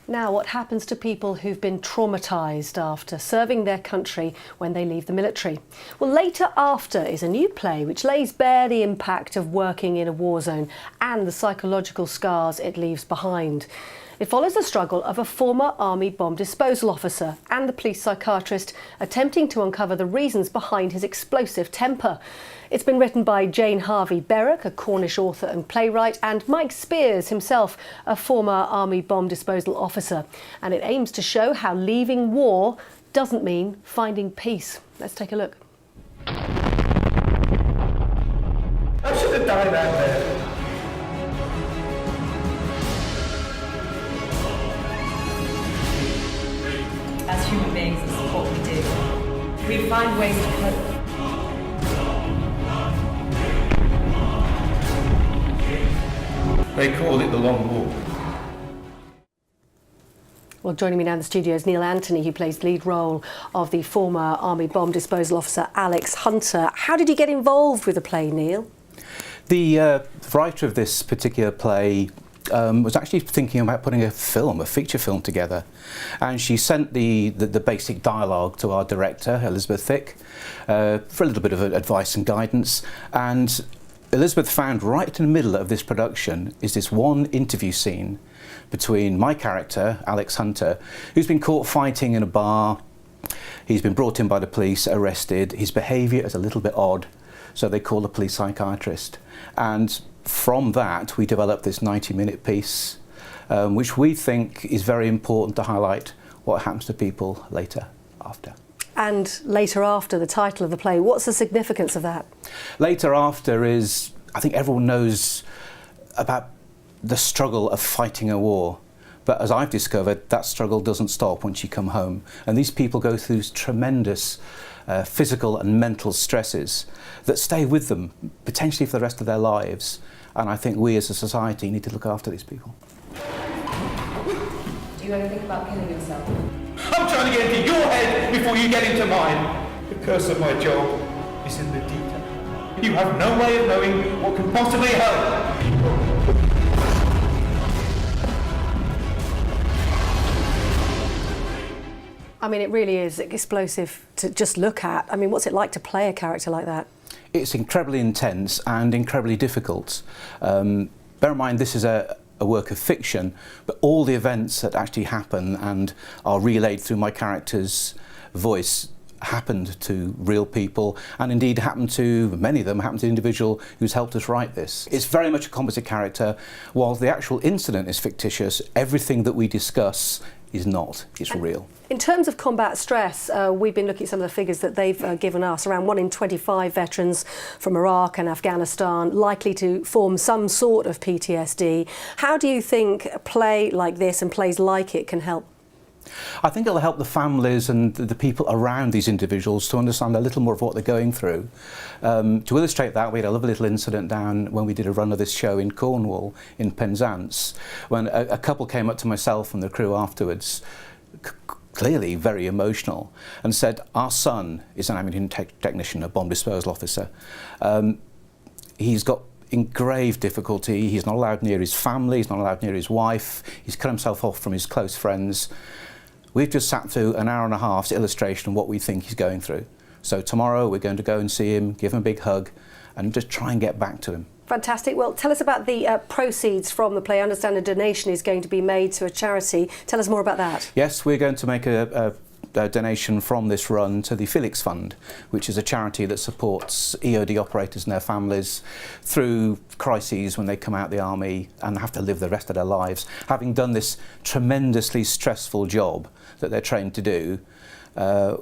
Now, what happens to people who've been traumatised after serving their country when they leave the military? Well, Later After is a new play which lays bare the impact of working in a war zone and the psychological scars it leaves behind. It follows the struggle of a former army bomb disposal officer and the police psychiatrist attempting to uncover the reasons behind his explosive temper. It's been written by Jane Harvey-Berrick, a Cornish author and playwright, and Mike Spears, himself a former army bomb disposal officer. And it aims to show how leaving war doesn't mean finding peace. Let's take a look. I should have died out there. As human beings, this is what we do. We find ways to cope. They call it the long walk. Well, joining me now in the studio is Neil Anthony, who plays the lead role of the former army bomb disposal officer Alex Hunter. How did you get involved with the play, Neil? The writer of this particular play was actually thinking about putting a feature film together, and she sent the basic dialogue to our director, Elizabeth Thick, for a little bit of advice and guidance. And Elizabeth found right in the middle of this production is this one interview scene between my character, Alex Hunter, who's been caught fighting in a bar. He's been brought in by the police, arrested. His behaviour is a little bit odd, so they call the police psychiatrist. And from that, we developed this 90-minute piece, which we think is very important to highlight what happens to people later after. And Later After, the title of the play, what's the significance of that? Later After is, I think everyone knows about the struggle of fighting a war. But as I've discovered, that struggle doesn't stop once you come home. And these people go through tremendous physical and mental stresses that stay with them, potentially for the rest of their lives. And I think we as a society need to look after these people. Do you ever think about killing yourself? I'm trying to get into your head before you get into mine. The curse of my job is in the detail. You have no way of knowing what can possibly help. I mean, it really is explosive to just look at. I mean, what's it like to play a character like that? It's incredibly intense and incredibly difficult. Bear in mind, this is a work of fiction, but all the events that actually happen and are relayed through my character's voice happened to real people, and indeed happened to many of them, happened to the individual who's helped us write this. It's very much a composite character. While the actual incident is fictitious, everything that we discuss is not, it's real. In terms of combat stress, we've been looking at some of the figures that they've given us. Around 1 in 25 veterans from Iraq and Afghanistan likely to form some sort of PTSD. How do you think a play like this and plays like it can help? I think it'll help the families and the people around these individuals to understand a little more of what they're going through. To illustrate that, we had a lovely little incident down when we did a run of this show in Cornwall, in Penzance, when a couple came up to myself and the crew afterwards, clearly very emotional, and said, our son is an ammunition technician, a bomb disposal officer. He's got in grave difficulty. He's not allowed near his family, he's not allowed near his wife, he's cut himself off from his close friends. We've just sat through an hour and a half's illustration of what we think he's going through. So tomorrow we're going to go and see him, give him a big hug, and just try and get back to him. Fantastic. Well, tell us about the proceeds from the play. I understand a donation is going to be made to a charity. Tell us more about that. Yes, we're going to make a donation from this run to the Felix Fund, which is a charity that supports EOD operators and their families through crises when they come out of the army and have to live the rest of their lives, having done this tremendously stressful job that they're trained to do.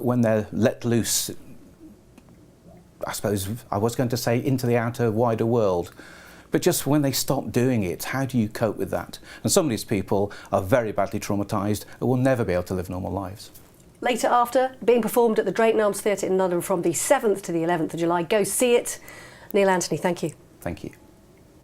When they're let loose, I suppose I was going to say into the outer wider world, but just when they stop doing it, how do you cope with that? And some of these people are very badly traumatised and will never be able to live normal lives. Later After, being performed at the Drayton Arms Theatre in London from the 7th to the 11th of July. Go see it. Neil Anthony, thank you. Thank you.